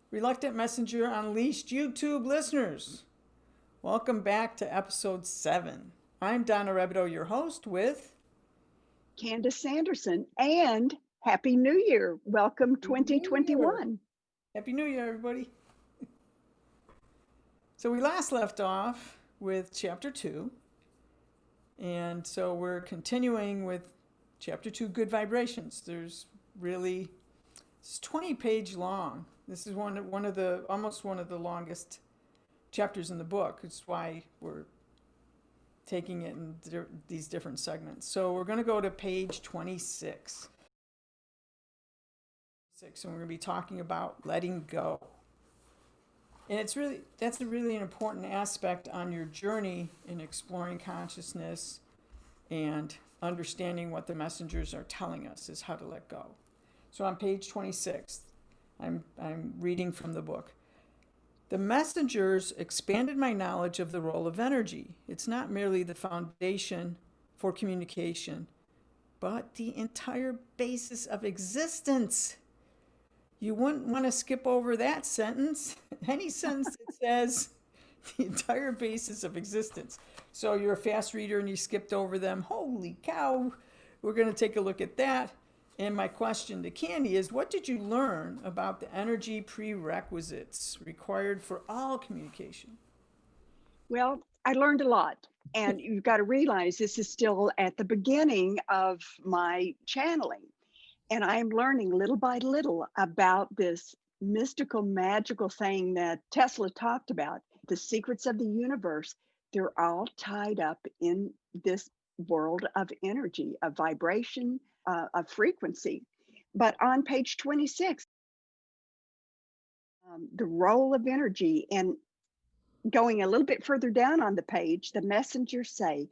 Reluctant Messenger Unleashed YouTube listeners. Welcome back to episode 7. I'm Donna Rebido, your host, with Candace Sanderson, and Happy New Year. Welcome Happy New Year. 2021. Happy New Year, everybody. So we last left off with chapter 2, and so we're continuing with chapter 2, Good Vibrations. It's 20-page long. This is one of the almost one of the longest chapters in the book. It's why we're taking it in these different segments. So we're going to go to page 26. And we're going to be talking about letting go. And that's a really important aspect on your journey in exploring consciousness and understanding what the messengers are telling us is how to let go. So on page 26, I'm reading from the book. The messengers expanded my knowledge of the role of energy. It's not merely the foundation for communication, but the entire basis of existence. You wouldn't want to skip over that sentence. Any sentence that says the entire basis of existence. So you're a fast reader and you skipped over them. Holy cow. We're going to take a look at that. And my question to Candy is, what did you learn about the energy prerequisites required for all communication? Well, I learned a lot, and you've got to realize this is still at the beginning of my channeling. And I'm learning little by little about this mystical, magical thing that Tesla talked about, the secrets of the universe. They're all tied up in this world of energy, of vibration, of frequency. But on page 26, the role of energy, and going a little bit further down on the page, the messengers say,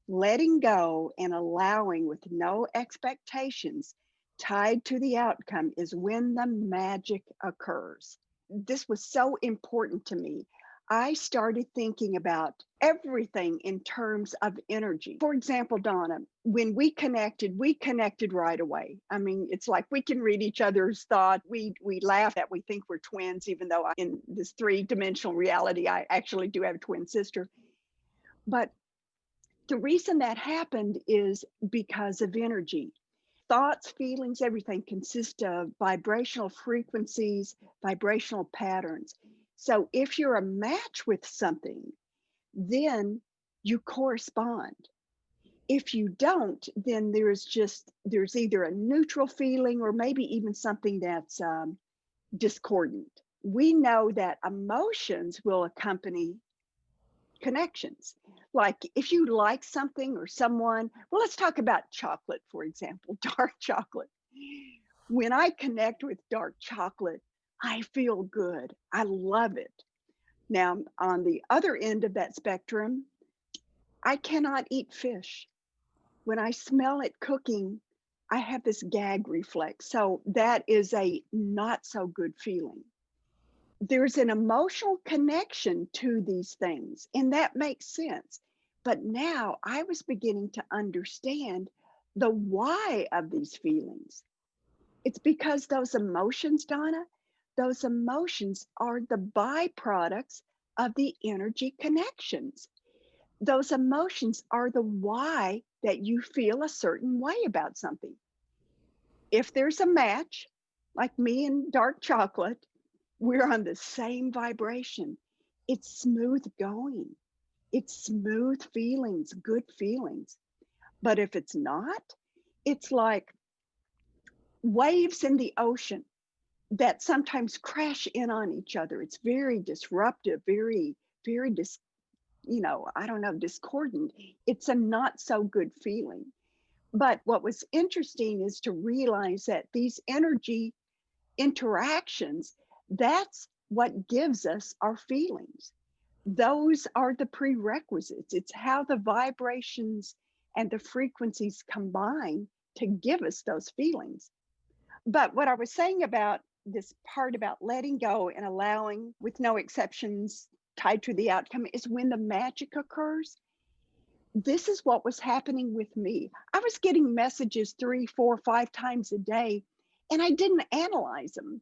letting go and allowing with no expectations tied to the outcome is when the magic occurs. This was so important to me. I started thinking about everything in terms of energy. For example, Donna, when we connected right away. I mean, it's like we can read each other's thought. We laugh that we think we're twins, even though in this three-dimensional reality, I actually do have a twin sister. But the reason that happened is because of energy. Thoughts, feelings, everything consists of vibrational frequencies, vibrational patterns. So if you're a match with something, then you correspond. If you don't, then there's either a neutral feeling or maybe even something that's discordant. We know that emotions will accompany connections. Like if you like something or someone, well, let's talk about chocolate, for example, dark chocolate. When I connect with dark chocolate, I feel good. I love it. Now, on the other end of that spectrum, I cannot eat fish. When I smell it cooking, I have this gag reflex. So that is a not so good feeling. There's an emotional connection to these things, and that makes sense. But now I was beginning to understand the why of these feelings. It's because those emotions, Donna, those emotions are the byproducts of the energy connections. Those emotions are the why that you feel a certain way about something. If there's a match, like me and dark chocolate, we're on the same vibration. It's smooth going. It's smooth feelings, good feelings. But if it's not, it's like waves in the ocean that sometimes crash in on each other. It's very disruptive, very I don't know, discordant. It's a not so good feeling. But what was interesting is to realize that these energy interactions, that's what gives us our feelings. Those are the prerequisites. It's how the vibrations and the frequencies combine to give us those feelings. But what I was saying about this part about letting go and allowing with no exceptions tied to the outcome is when the magic occurs. This is what was happening with me. I was getting messages 3, 4, 5 times a day, and I didn't analyze them.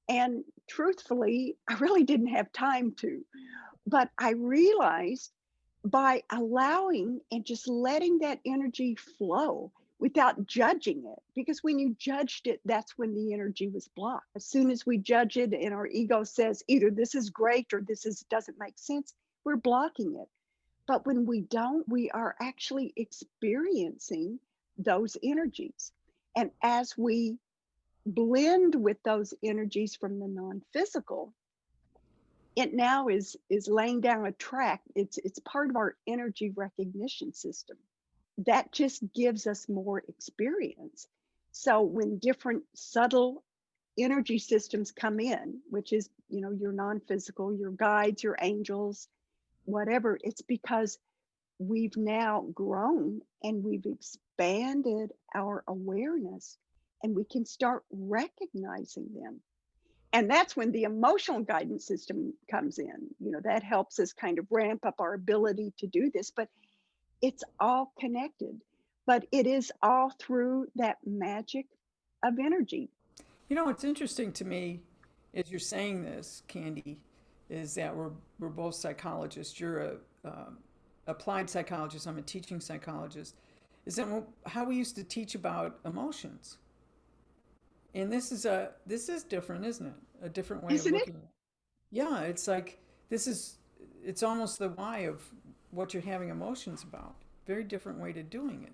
And truthfully, I really didn't have time to. But I realized by allowing and just letting that energy flow without judging it, because when you judged it, that's when the energy was blocked. As soon as we judge it and our ego says either this is great or this is doesn't make sense, we're blocking it. But when we don't, we are actually experiencing those energies. And as we blend with those energies from the non-physical, it now is laying down a track. It's part of our energy recognition system. That just gives us more experience. So when different subtle energy systems come in, which is, your non-physical, your guides, your angels, whatever, it's because we've now grown and we've expanded our awareness and we can start recognizing them. And that's when the emotional guidance system comes in. That helps us kind of ramp up our ability to do this, but it's all connected. But it is all through that magic of energy. What's interesting to me as you're saying this, Candy, is that we're both psychologists. You're a applied psychologist. I'm a teaching psychologist. Is that how we used to teach about emotions? And this is different, isn't it? A different way of Isn't it? looking at it. Yeah, it's like it's almost the why of what you're having emotions about. Very different way to doing it.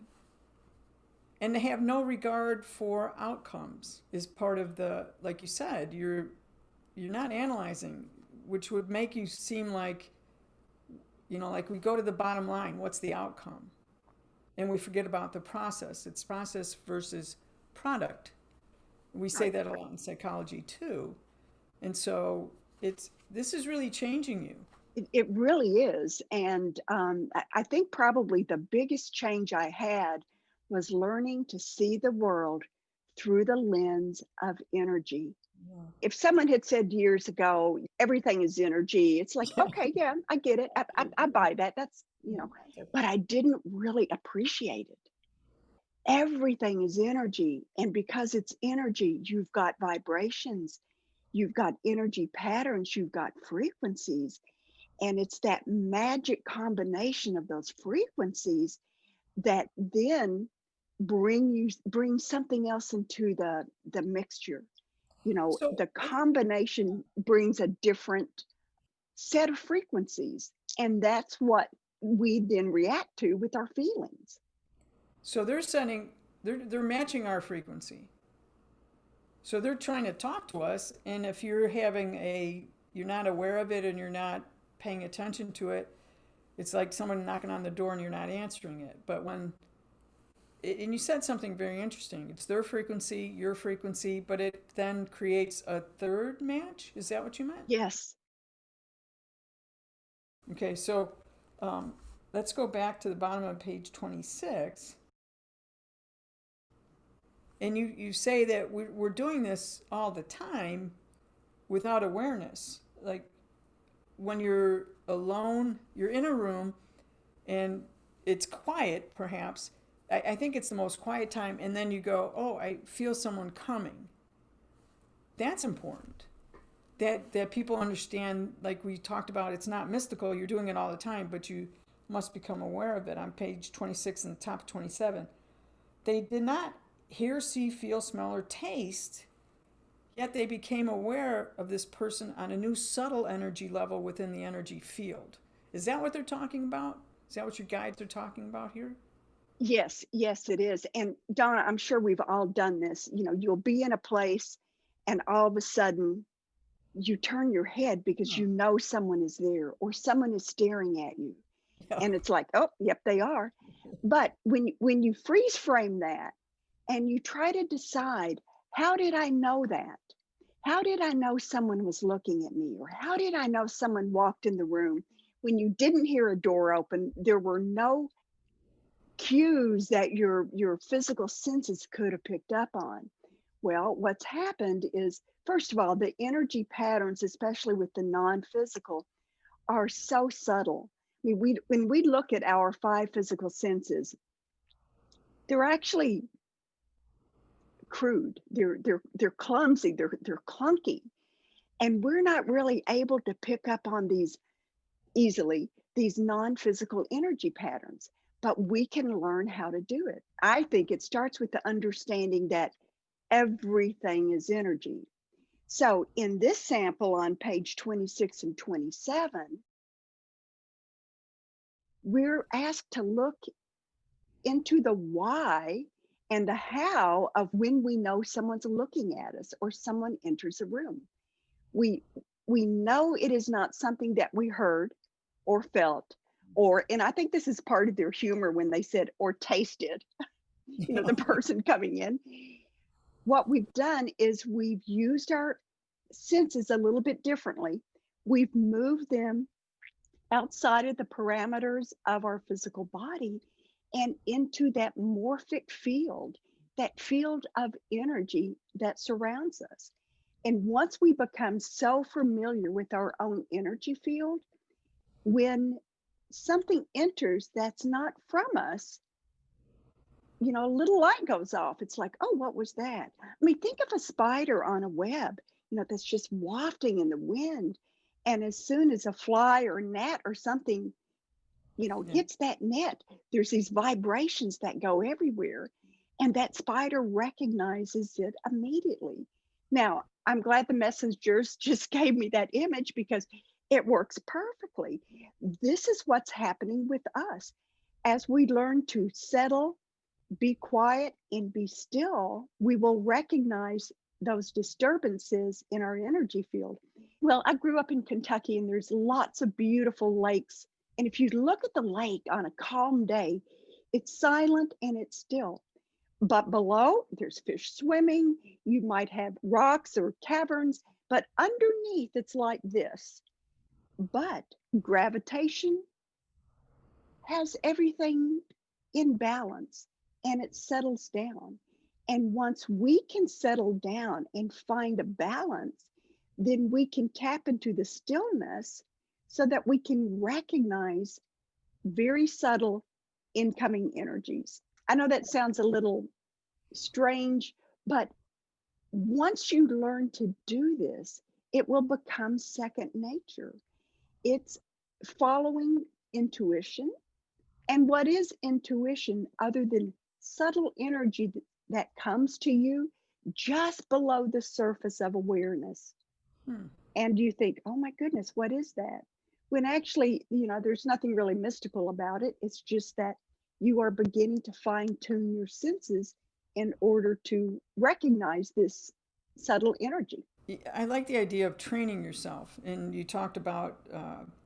And to have no regard for outcomes is part of the, like you said, you're not analyzing, which would make you seem like, like we go to the bottom line, what's the outcome? And we forget about the process. It's process versus product. We say Right. that a lot in psychology too. And so this is really changing you. It really is. And I think probably the biggest change I had was learning to see the world through the lens of energy. Yeah. If someone had said years ago, everything is energy, it's like, okay, yeah, I get it. I buy that. But I didn't really appreciate it. Everything is energy. And because it's energy, you've got vibrations, you've got energy patterns, you've got frequencies. And it's that magic combination of those frequencies that then bring something else into the mixture. So The combination brings a different set of frequencies, and that's what we then react to with our feelings. so they're matching our frequency. So they're trying to talk to us, and if you're not aware of it and you're not paying attention to it, it's like someone knocking on the door and you're not answering it. But and you said something very interesting. It's their frequency, your frequency, but it then creates a third match. Is that what you meant? Yes. Okay, so let's go back to the bottom of page 26. And you say that we're doing this all the time without awareness. Like when you're alone, you're in a room and it's quiet, perhaps. I think it's the most quiet time. And then you go, oh, I feel someone coming. That's important. That people understand, like we talked about, it's not mystical. You're doing it all the time, but you must become aware of it. On page 26 and the top 27, they did not hear, see, feel, smell, or taste, yet they became aware of this person on a new subtle energy level within the energy field. Is that what they're talking about? Is that what your guides are talking about here? Yes, yes, it is. And Donna, I'm sure we've all done this. You'll be in a place and all of a sudden you turn your head because Oh, you know someone is there or someone is staring at you. yeah. And it's like, oh, yep, they are. But when you freeze frame that and you try to decide, how did I know that? How did I know someone was looking at me? Or how did I know someone walked in the room when you didn't hear a door open? There were no cues that your physical senses could have picked up on. Well, what's happened is, first of all, the energy patterns, especially with the non-physical, are so subtle. I mean, when we look at our five physical senses, they're actually crude. They're clumsy. They're clunky. And we're not really able to pick up on these easily, these non-physical energy patterns, but we can learn how to do it. I think it starts with the understanding that everything is energy. So in this sample on page 26 and 27, we're asked to look into the why and the how of when we know someone's looking at us or someone enters a room. We we know it is not something that we heard or felt, or, and I think this is part of their humor when they said or tasted, the person coming in. What we've done is we've used our senses a little bit differently. We've moved them outside of the parameters of our physical body and into that morphic field, that field of energy that surrounds us. And once we become so familiar with our own energy field, when something enters that's not from us, a little light goes off. It's like, oh, what was that? I mean, think of a spider on a web, that's just wafting in the wind. And as soon as a fly or gnat or something, Yeah. hits that net, there's these vibrations that go everywhere. And that spider recognizes it immediately. Now, I'm glad the messengers just gave me that image because it works perfectly. This is what's happening with us. As we learn to settle, be quiet, and be still, we will recognize those disturbances in our energy field. Well, I grew up in Kentucky and there's lots of beautiful lakes. And if you look at the lake on a calm day, it's silent and it's still. But below, there's fish swimming. You might have rocks or caverns, but underneath, it's like this. But gravitation has everything in balance and it settles down. And once we can settle down and find a balance, then we can tap into the stillness so that we can recognize very subtle incoming energies. I know that sounds a little strange, but once you learn to do this, it will become second nature. It's following intuition. And what is intuition other than subtle energy that comes to you just below the surface of awareness? Hmm. And you think, oh my goodness, what is that? When actually, there's nothing really mystical about it. It's just that you are beginning to fine tune your senses in order to recognize this subtle energy. I like the idea of training yourself, and you talked about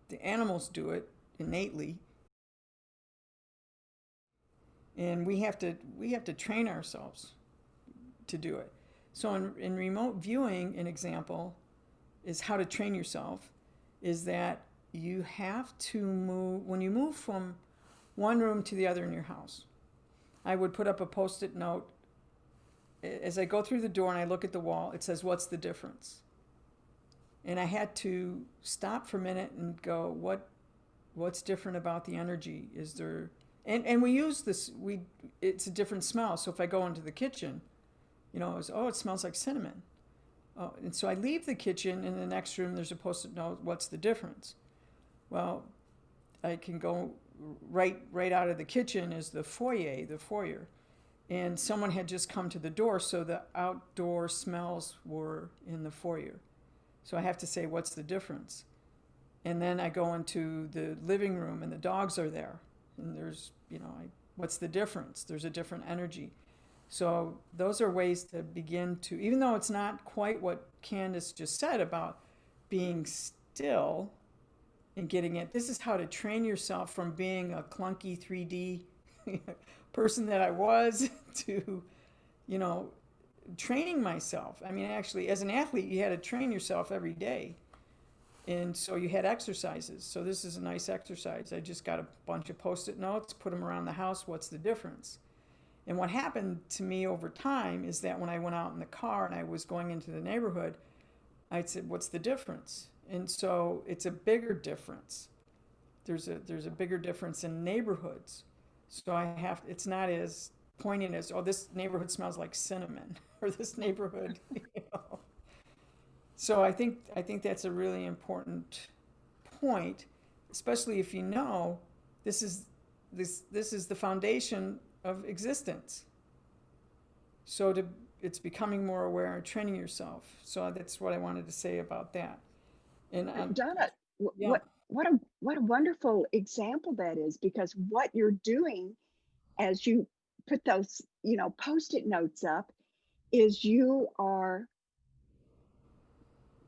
the animals do it innately, and we have to train ourselves to do it. So in remote viewing, an example is how to train yourself is that you have to move when you move from one room to the other in your house. I would put up a post-it note as I go through the door and I look at the wall. It says, "What's the difference?" And I had to stop for a minute and go, what's different about the energy? Is there and we use this it's a different smell. So if I go into the kitchen, it smells like cinnamon. Oh, and so I leave the kitchen, in the next room there's a post-it note, "What's the difference?" Well, I can go right out of the kitchen is the foyer. And someone had just come to the door, so the outdoor smells were in the foyer. So I have to say, what's the difference? And then I go into the living room and the dogs are there. And there's, what's the difference? There's a different energy. So those are ways to begin to, even though it's not quite what Candace just said about being still and getting it, this is how to train yourself from being a clunky 3D person that I was to, you know, training myself. I mean, actually, as an athlete, you had to train yourself every day. And so you had exercises. So this is a nice exercise. I just got a bunch of post-it notes, put them around the house. What's the difference? And what happened to me over time is that when I went out in the car and I was going into the neighborhood, I said, "What's the difference?" And so it's a bigger difference. There's a bigger difference in neighborhoods. So it's not as poignant as, "Oh, this neighborhood smells like cinnamon," or this neighborhood, you know. So I think that's a really important point, especially if you know this is this is the foundation of existence. So to it's becoming more aware and training yourself. So that's what I wanted to say about that. And Donna, yeah, what a wonderful example that is, because what you're doing as you put those, post-it notes up, is you are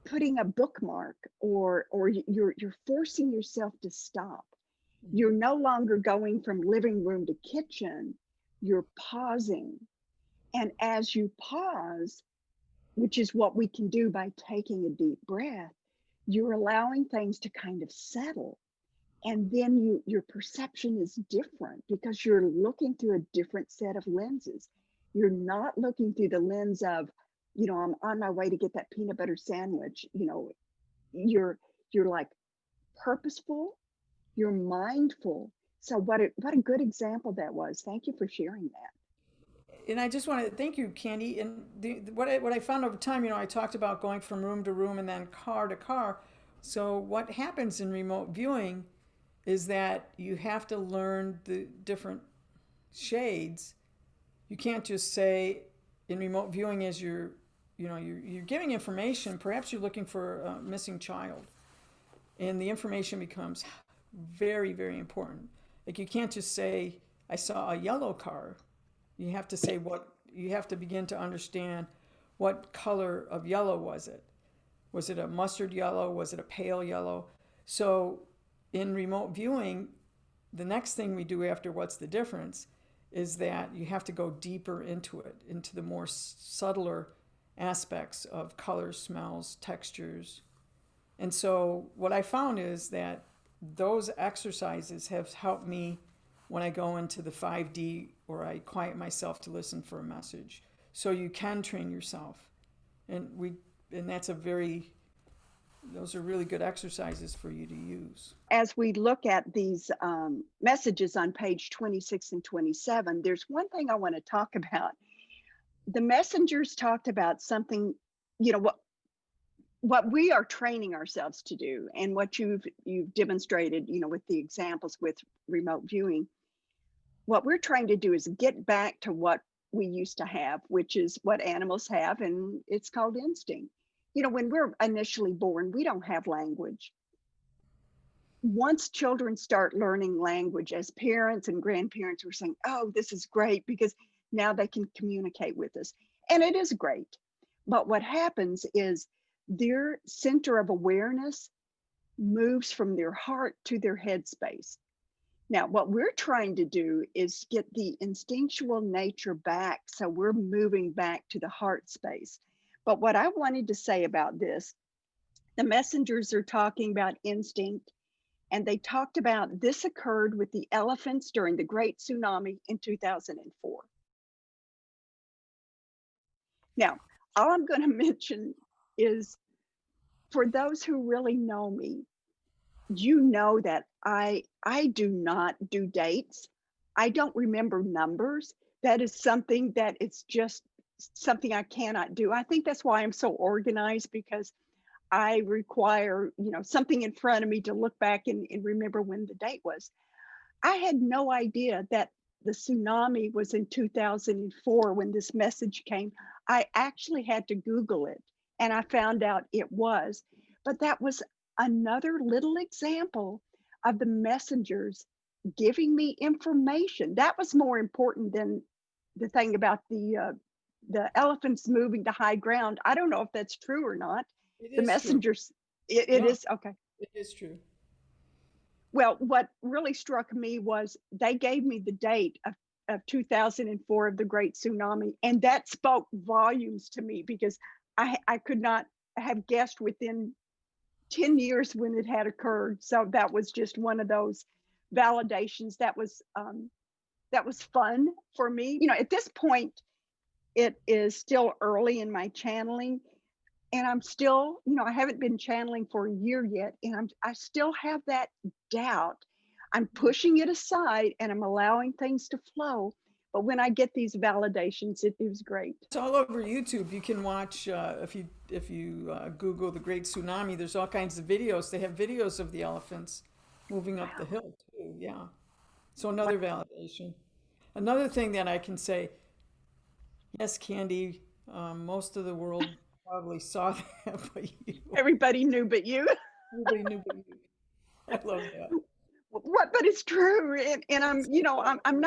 putting a bookmark, or you're forcing yourself to stop. You're mhm. no longer going from living room to kitchen. You're pausing. And as you pause, which is what we can do by taking a deep breath, you're allowing things to kind of settle. And then your perception is different because you're looking through a different set of lenses. You're not looking through the lens of, I'm on my way to get that peanut butter sandwich. You're you're like purposeful, you're mindful. So what a good example that was. Thank you for sharing that. And I just want to thank you, Candy. And what I found over time, I talked about going from room to room and then car to car. So what happens in remote viewing is that you have to learn the different shades. You can't just say in remote viewing as you're giving information. Perhaps you're looking for a missing child, and the information becomes very, very important. Like you can't just say, I saw a yellow car. You have to say you have to begin to understand what color of yellow was it? Was it a mustard yellow? Was it a pale yellow? So in remote viewing, the next thing we do after what's the difference is that you have to go deeper into it, into the more subtler aspects of colors, smells, textures, and so what I found is that those exercises have helped me when I go into the 5D or I quiet myself to listen for a message. So you can train yourself. And we and that's a very those are really good exercises for you to use. As we look at these messages on page 26 and 27, there's one thing I want to talk about. The messengers talked about something, what we are training ourselves to do, and what you've demonstrated, with the examples with remote viewing. What we're trying to do is get back to what we used to have, which is what animals have, and it's called instinct. When we're initially born, we don't have language. Once children start learning language, as parents and grandparents were saying, oh, this is great because now they can communicate with us. And it is great. But what happens is their center of awareness moves from their heart to their head space. Now, what we're trying to do is get the instinctual nature back. So we're moving back to the heart space. But what I wanted to say about this, the messengers are talking about instinct, and they talked about this occurred with the elephants during the Great Tsunami in 2004. Now, all I'm going to mention is, for those who really know me, you know that I do not do dates. I don't remember numbers. That is something that it's just something I cannot do. I think that's why I'm so organized, because I require, something in front of me to look back and remember when the date was. I had no idea that the tsunami was in 2004 when this message came. I actually had to Google it, and I found out it was. But that was another little example of the messengers giving me information. That was more important than the thing about the elephants moving to high ground. I don't know if that's true or not. It The is true. messengers, it Yeah, is okay. it is true. Well, what really struck me was they gave me the date of 2004, of the Great Tsunami, and that spoke volumes to me, because I could not have guessed within 10 years when it had occurred. So that was just one of those validations that was fun for me. At this point, it is still early in my channeling, and I'm still, I haven't been channeling for a year yet, and I still have that doubt. I'm pushing it aside and I'm allowing things to flow, But when I get these validations, it was great. It's all over YouTube. You can watch if you Google the Great Tsunami. There's all kinds of videos. They have videos of the elephants moving up the Wow. hill too. Yeah. So another validation. Another thing that I can say, yes, Candy, most of the world probably saw that, but you, Everybody knew but you. everybody knew but you. I love that. What, but it's true. And I'm, It's you so know, powerful. I'm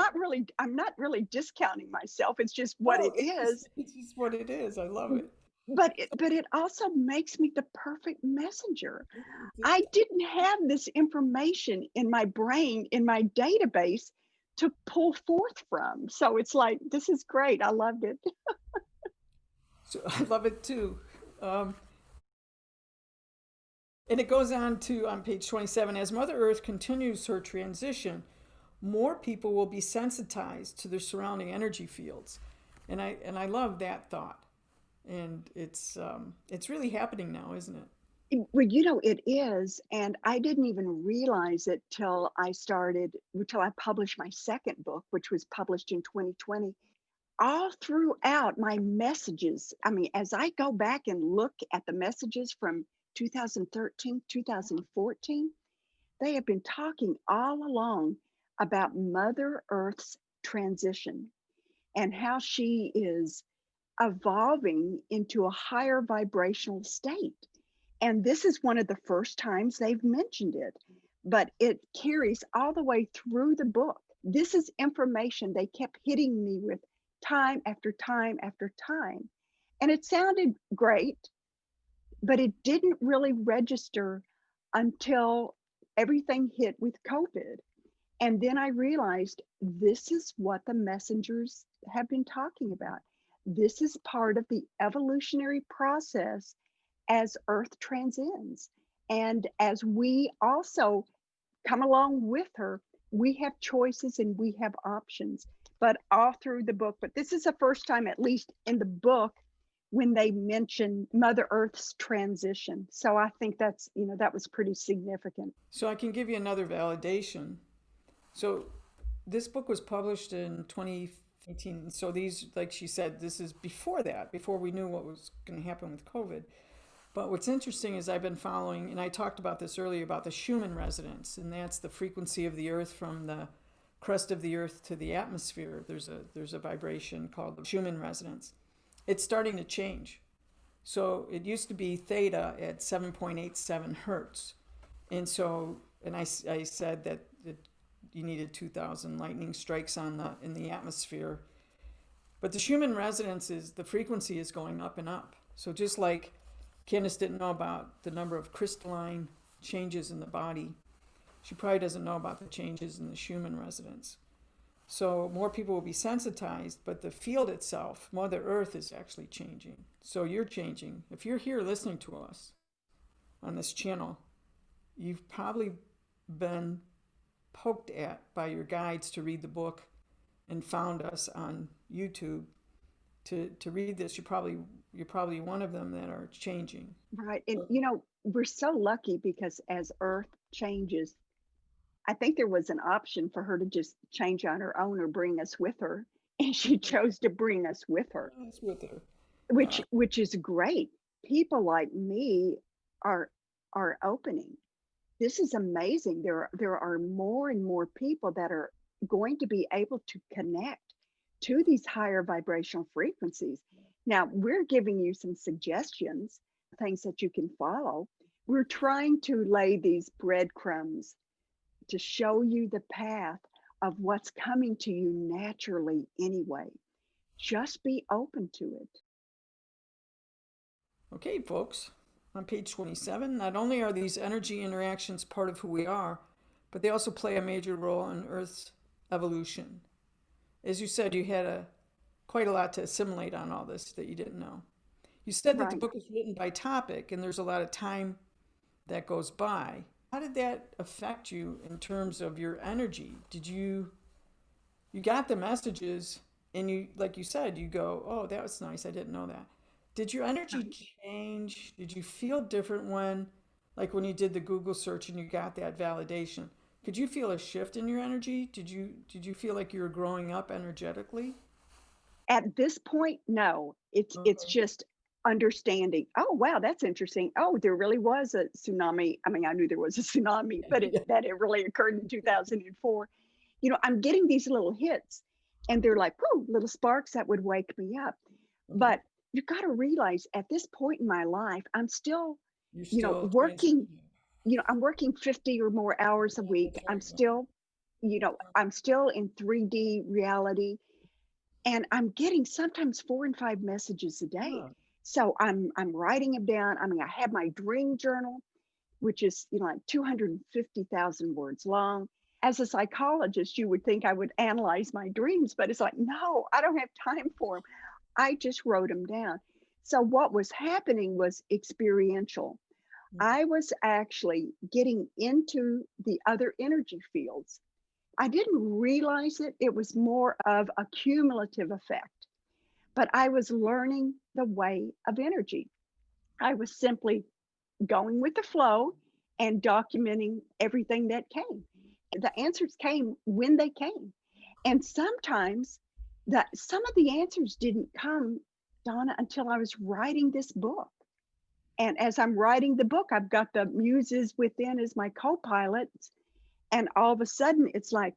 not really discounting myself. It's just what No, it is. it's just what it is. I love it. But it also makes me the perfect messenger. It- I didn't have this information in my brain, in my database to pull forth from. So it's like, this is great. I loved it. So I love it too. Um, and it goes on to on page 27, as Mother Earth continues her transition, more people will be sensitized to their surrounding energy fields. And I love that thought. And it's really happening now, isn't it? Well, you know, it is. And I didn't even realize it till I published my second book, which was published in 2020. All throughout my messages, I mean, as I go back and look at the messages from 2013, 2014, they have been talking all along about Mother Earth's transition and how she is evolving into a higher vibrational state. And this is one of the first times they've mentioned it, but it carries all the way through the book. This is information they kept hitting me with time after time after time. And it sounded great, but it didn't really register until everything hit with COVID. And then I realized this is what the messengers have been talking about. This is part of the evolutionary process as Earth transcends. And as we also come along with her, we have choices and we have options, but all through the book. But this is the first time, at least in the book, when they mention Mother Earth's transition. So I think that's, you know, that was pretty significant. So I can give you another validation. So this book was published in 2018. So these, like she said, this is before that, before we knew what was going to happen with COVID. But what's interesting is I've been following, and I talked about this earlier about the Schumann resonance, and that's the frequency of the Earth from the crust of the Earth to the atmosphere. There's a vibration called the Schumann resonance. It's starting to change. So it used to be theta at 7.87 hertz, and I said that you needed 2,000 lightning strikes in the atmosphere. But the Schumann resonance is the frequency is going up and up. So just like Candace didn't know about the number of crystalline changes in the body, she probably doesn't know about the changes in the Schumann resonance. So more people will be sensitized, but the field itself, Mother Earth, is actually changing. So you're changing. If you're here listening to us on this channel, you've probably been poked at by your guides to read the book and found us on YouTube to read this. You're probably one of them that are changing. Right. And, you know, we're so lucky because as Earth changes, I think there was an option for her to just change on her own or bring us with her. And she chose to bring us with her, That's with her. which is great. People like me are opening. This is amazing. There are more and more people that are going to be able to connect to these higher vibrational frequencies. Now, we're giving you some suggestions, things that you can follow. We're trying to lay these breadcrumbs to show you the path of what's coming to you naturally anyway. Just be open to it. Okay, folks, on page 27, not only are these energy interactions part of who we are, but they also play a major role in Earth's evolution. As you said, you had quite a lot to assimilate on all this that you didn't know. You said that the Right. book is written by topic and there's a lot of time that goes by. How did that affect you in terms of your energy? You got the messages and you, like you said, you go, oh, that was nice. I didn't know that. Did your energy Right. change? Did you feel different when, like when you did the Google search and you got that validation? Could you feel a shift in your energy? Did you feel like you were growing up energetically? At this point, no. It's Okay. just understanding, "Oh, wow, that's interesting. Oh, there really was a tsunami." I mean, I knew there was a tsunami, but Yeah. it really occurred in 2004. I'm getting these little hits, and they're like, "Whoo," little sparks that would wake me up. Okay. But you gotta realize at this point in my life, I'm still, You're still working, transitioning. I'm working 50 or more hours a Yeah, week. that's right. Yeah. I'm still in 3D reality. And I'm getting sometimes 4 and 5 messages a day. Yeah. So I'm writing them down. I mean, I have my dream journal, which is, like 250,000 words long. As a psychologist, you would think I would analyze my dreams, but it's like, no, I don't have time for them. I just wrote them down. So what was happening was experiential. Okay. I was actually getting into the other energy fields. I didn't realize it. It was more of a cumulative effect, but I was learning the way of energy. I was simply going with the flow and documenting everything that came. The answers came when they came. And sometimes some of the answers didn't come, Donna, until I was writing this book. And as I'm writing the book, I've got the muses within as my co-pilots. And all of a sudden it's like,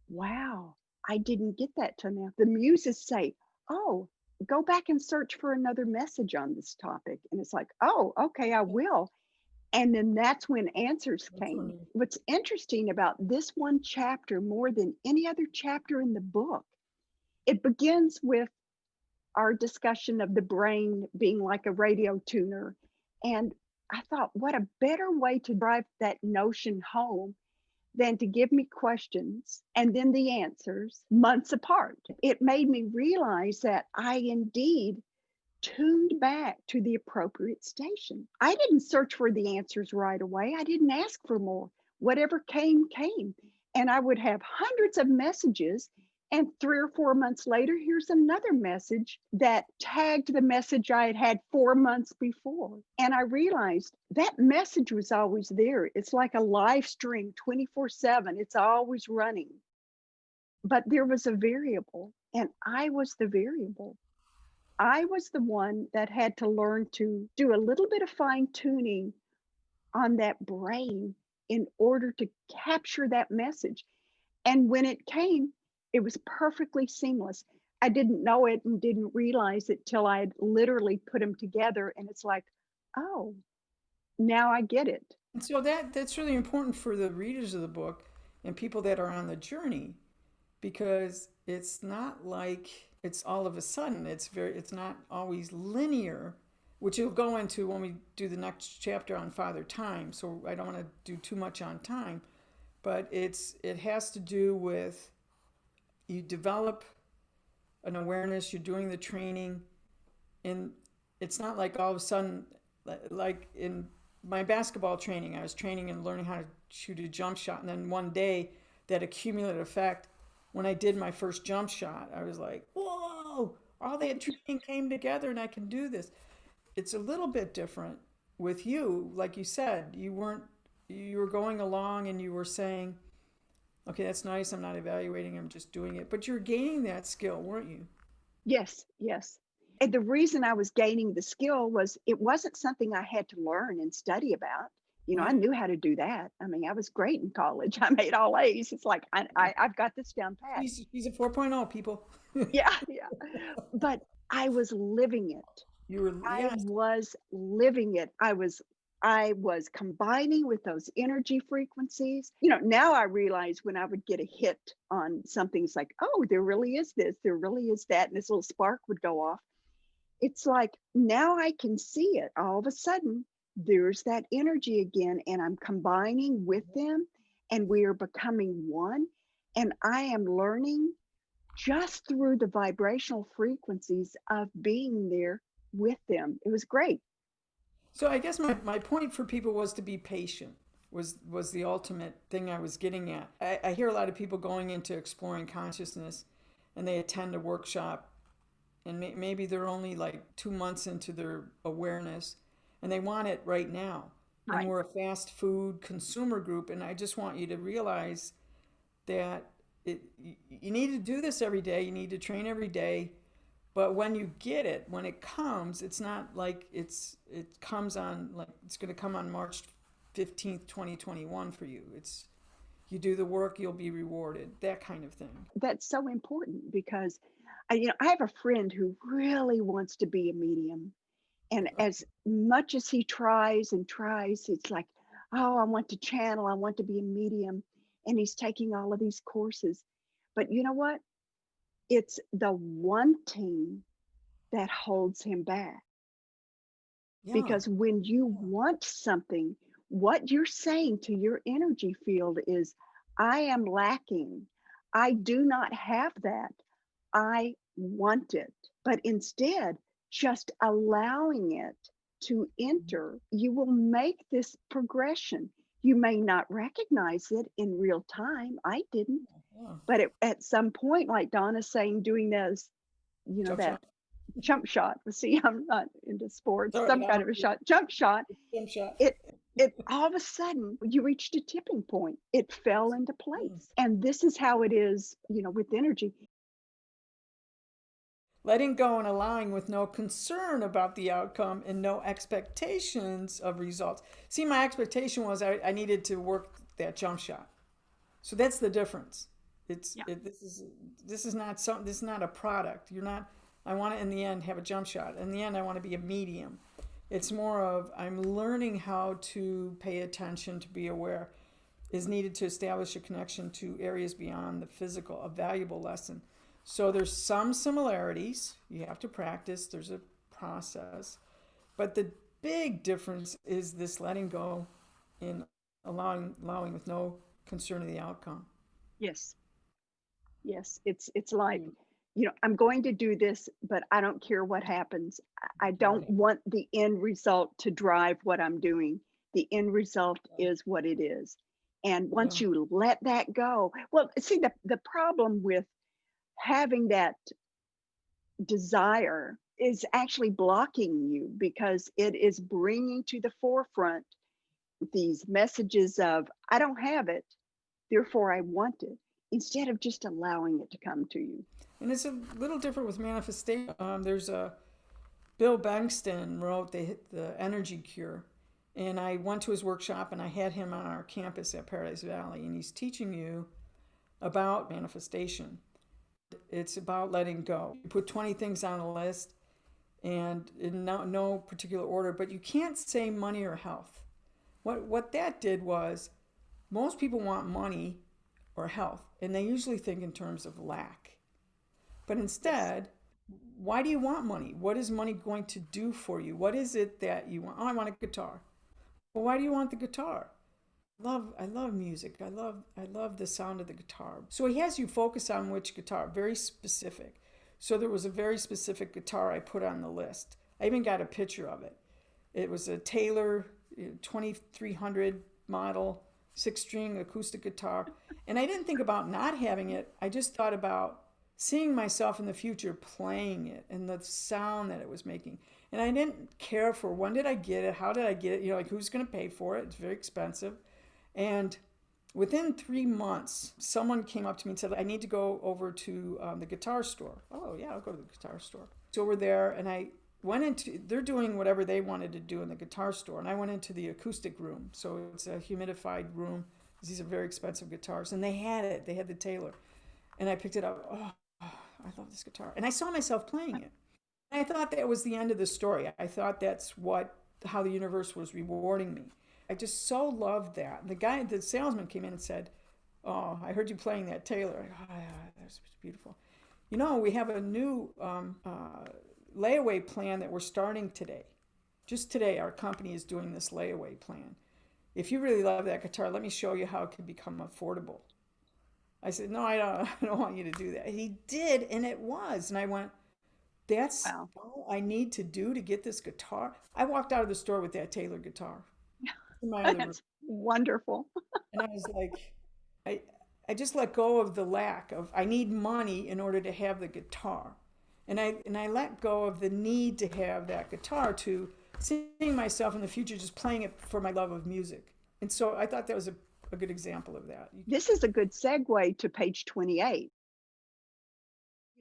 wow, I didn't get that till now. The muses say, oh, go back and search for another message on this topic. And it's like, oh, okay, I will. And then that's when answers That's came. funny. What's interesting about this one chapter more than any other chapter in the book, it begins with our discussion of the brain being like a radio tuner. And I thought, what a better way to drive that notion home than to give me questions and then the answers months apart. It made me realize that I indeed tuned back to the appropriate station. I didn't search for the answers right away. I didn't ask for more. Whatever came, came. And I would have hundreds of messages. And 3 or 4 months later, here's another message that tagged the message I had had 4 months before. And I realized that message was always there. It's like a live stream 24/7, it's always running. But there was a variable, and I was the variable. I was the one that had to learn to do a little bit of fine tuning on that brain in order to capture that message. And when it came, it was perfectly seamless. I didn't know it and didn't realize it till I had literally put them together. And it's like, oh, now I get it. And so that's really important for the readers of the book and people that are on the journey, because it's not like it's all of a sudden. It's not always linear, which you'll go into when we do the next chapter on Father Time. So I don't want to do too much on time, but it has to do with you develop an awareness, you're doing the training, and it's not like all of a sudden, like in my basketball training, I was training and learning how to shoot a jump shot, and then one day, that accumulative effect, when I did my first jump shot, I was like, whoa, all that training came together and I can do this. It's a little bit different with you. Like you said, you were going along and you were saying, okay, that's nice. I'm not evaluating, I'm just doing it. But you're gaining that skill, weren't you? Yes, yes. And the reason I was gaining the skill was it wasn't something I had to learn and study about. I Right. knew how to do that. I mean, I was great in college. I made all A's. It's like I've got this down pat. He's a 4.0, people. Yeah, yeah. But I was living it. You were, I yes. was living it. I was combining with those energy frequencies. Now I realize when I would get a hit on something, it's like, oh, there really is this, there really is that, and this little spark would go off. It's like now I can see it. All of a sudden, there's that energy again, and I'm combining with them, and we are becoming one. And I am learning just through the vibrational frequencies of being there with them. It was great. So I guess my point for people was to be patient, was the ultimate thing I was getting at. I hear a lot of people going into exploring consciousness and they attend a workshop and maybe they're only like 2 months into their awareness and they want it right now. and Right. we're a fast food consumer group. And I just want you to realize that you need to do this every day. You need to train every day. But when you get it, when it comes, it's not like it comes on like it's going to come on March 15th, 2021 for you. It's you do the work, you'll be rewarded. That kind of thing. That's so important because I have a friend who really wants to be a medium. And as much as he tries and tries, it's like, oh, I want to channel, I want to be a medium. And he's taking all of these courses. But you know what? It's the wanting that holds him back. Yeah. Because when you want something, what you're saying to your energy field is, I am lacking. I do not have that. I want it. But instead, just allowing it to enter, you will make this progression. You may not recognize it in real time. I didn't. Yeah. But at some point, like Donna's saying, doing those, Jump that shot. jump shot. See, I'm not into sports, Sorry, some kind no, of a shot, jump shot. jump shot. It all of a sudden you reached a tipping point. It fell into Mm. place. And this is how it is, with energy. Letting go and allowing with no concern about the outcome and no expectations of results. See, my expectation was I needed to work that jump shot. So that's the difference. Yeah. This is not a product. You're not. I want to in the end have a jump shot. In the end, I want to be a medium. It's more of I'm learning how to pay attention, to be aware, is needed to establish a connection to areas beyond the physical, a valuable lesson. So there's some similarities. You have to practice. There's a process, but the big difference is this letting go in allowing with no concern of the outcome. Yes. Yes. It's like, I'm going to do this, but I don't care what happens. I don't Right. want the end result to drive what I'm doing. The end result is what it is. And Yeah. once you let that go, well, see, the problem with having that desire is actually blocking you because it is bringing to the forefront these messages of, I don't have it, therefore I want it, instead of just allowing it to come to you. And it's a little different with manifestation. There's a Bill Bengston wrote the Energy Cure, and I went to his workshop and I had him on our campus at Paradise Valley, and he's teaching you about manifestation. It's about letting go. You put 20 things on a list, and in no particular order, but you can't say money or health. What that did was most people want money or health, and they usually think in terms of lack. But Yes. instead, why do you want money? What is money going to do for you? What is it that you want? Oh, I want a guitar. Well, why do you want the guitar? I love music. I love the sound of the guitar. So he has you focus on which guitar, very specific. So there was a very specific guitar I put on the list. I even got a picture of it. It was a Taylor 2300 model 6-string acoustic guitar. And I didn't think about not having it. I just thought about seeing myself in the future playing it and the sound that it was making. And I didn't care for when did I get it, how did I get it, like who's going to pay for it. It's very expensive. And within 3 months, someone came up to me and said, I need to go over to the guitar store. Oh, yeah, I'll go to the guitar store. So over there, and I went into, they're doing whatever they wanted to do in the guitar store. And I went into the acoustic room. So it's a humidified room. These are very expensive guitars. And they had it, they had the Taylor. And I picked it up. Oh, I love this guitar. And I saw myself playing it. And I thought that was the end of the story. I thought that's how the universe was rewarding me. I just so loved that. The salesman came in and said, "Oh, I heard you playing that Taylor." I go, "Oh, yeah, that's beautiful." We have a new layaway plan that we're starting today. Just today, our company is doing this layaway plan. If you really love that guitar, let me show you how it can become affordable. I said, "No, I don't. I don't want you to do that." He did, and it was. And I went, "That's Wow. all I need to do to get this guitar." I walked out of the store with that Taylor guitar in my other room. That's wonderful. And I was like, I, I just let go of the lack of, I need money in order to have the guitar. And I let go of the need to have that guitar to seeing myself in the future just playing it for my love of music. And so I thought that was a good example of that. This is a good segue to page 28.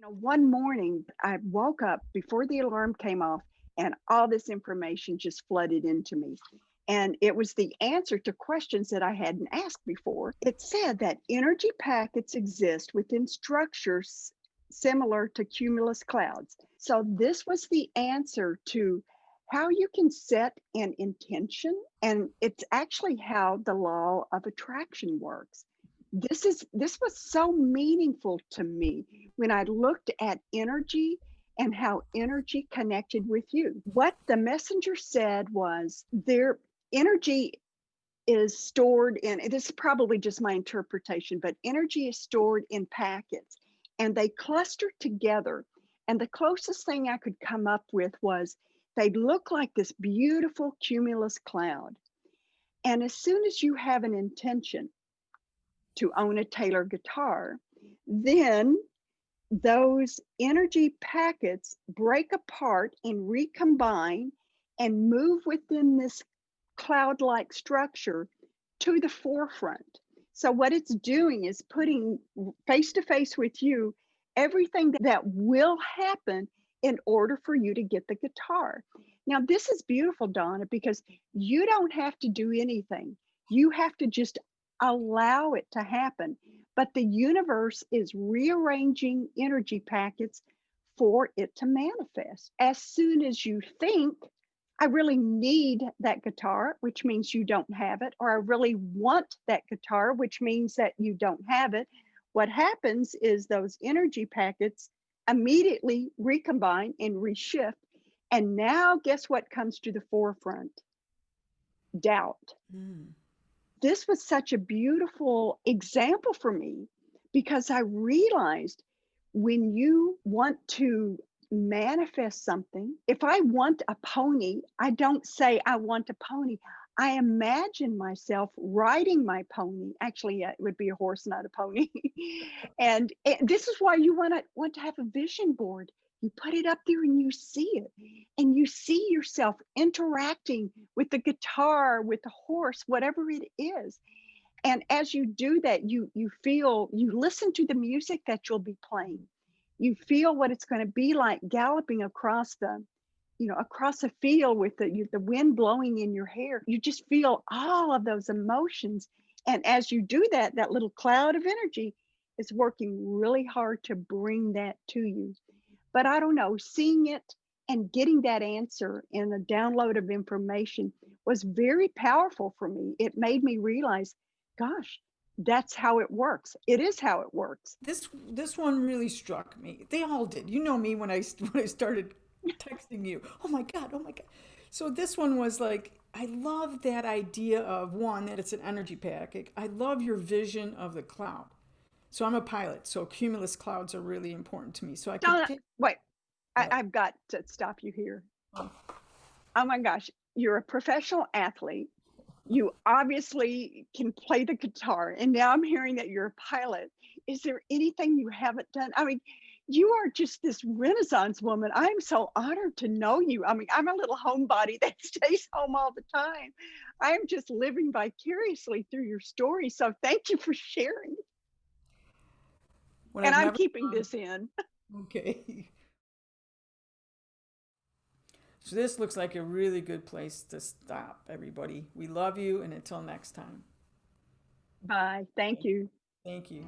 One morning I woke up before the alarm came off and all this information just flooded into me. And it was the answer to questions that I hadn't asked before. It said that energy packets exist within structures similar to cumulus clouds. So this was the answer to how you can set an intention. And it's actually how the law of attraction works. This was so meaningful to me when I looked at energy and how energy connected with you. What the messenger said was their energy is stored in, this is probably just my interpretation, but energy is stored in packets and they cluster together. And the closest thing I could come up with was they look like this beautiful cumulus cloud. And as soon as you have an intention to own a Taylor guitar, then those energy packets break apart and recombine and move within this cloud-like structure to the forefront. So what it's doing is putting face to face with you everything that will happen in order for you to get the guitar. Now, this is beautiful, Donna, because you don't have to do anything. You have to just allow it to happen. But the universe is rearranging energy packets for it to manifest. As soon as you think, I really need that guitar, which means you don't have it, or I really want that guitar, which means that you don't have it, what happens is those energy packets immediately recombine and reshift. And now, guess what comes to the forefront? Doubt. This was such a beautiful example for me because I realized when you want to manifest something, if I want a pony, I don't say I want a pony. I imagine myself riding my pony. Actually, it would be a horse, not a pony. and this is why you want to have a vision board. You put it up there and you see it, and you see yourself interacting with the guitar, with the horse, whatever it is. And as you do that, you listen to the music that you'll be playing. You feel what it's going to be like galloping across a field with the wind blowing in your hair. You just feel all of those emotions. And as you do that, that little cloud of energy is working really hard to bring that to you. But I don't know, seeing it and getting that answer in a download of information was very powerful for me. It made me realize, gosh, that's how it works. It is how it works. This one really struck me. They all did. You know me when I started texting you. Oh my God, oh my God. So this one was like, I love that idea of one, that it's an energy packet. I love your vision of the cloud. So I'm a pilot, so cumulus clouds are really important to me. So I could Donna, pick. wait, What? I've got to stop you here. Oh, Oh my gosh, you're a professional athlete. You obviously can play the guitar, and now I'm hearing that you're a pilot. Is there anything you haven't done? I mean, you are just this Renaissance woman. I'm so honored to know you. I mean, I'm a little homebody that stays home all the time. I'm just living vicariously through your story. So thank you for sharing. what And I've I'm never keeping done. this in. Okay. So this looks like a really good place to stop, everybody. We love you, and until next time. Bye. Thank you. Thank you.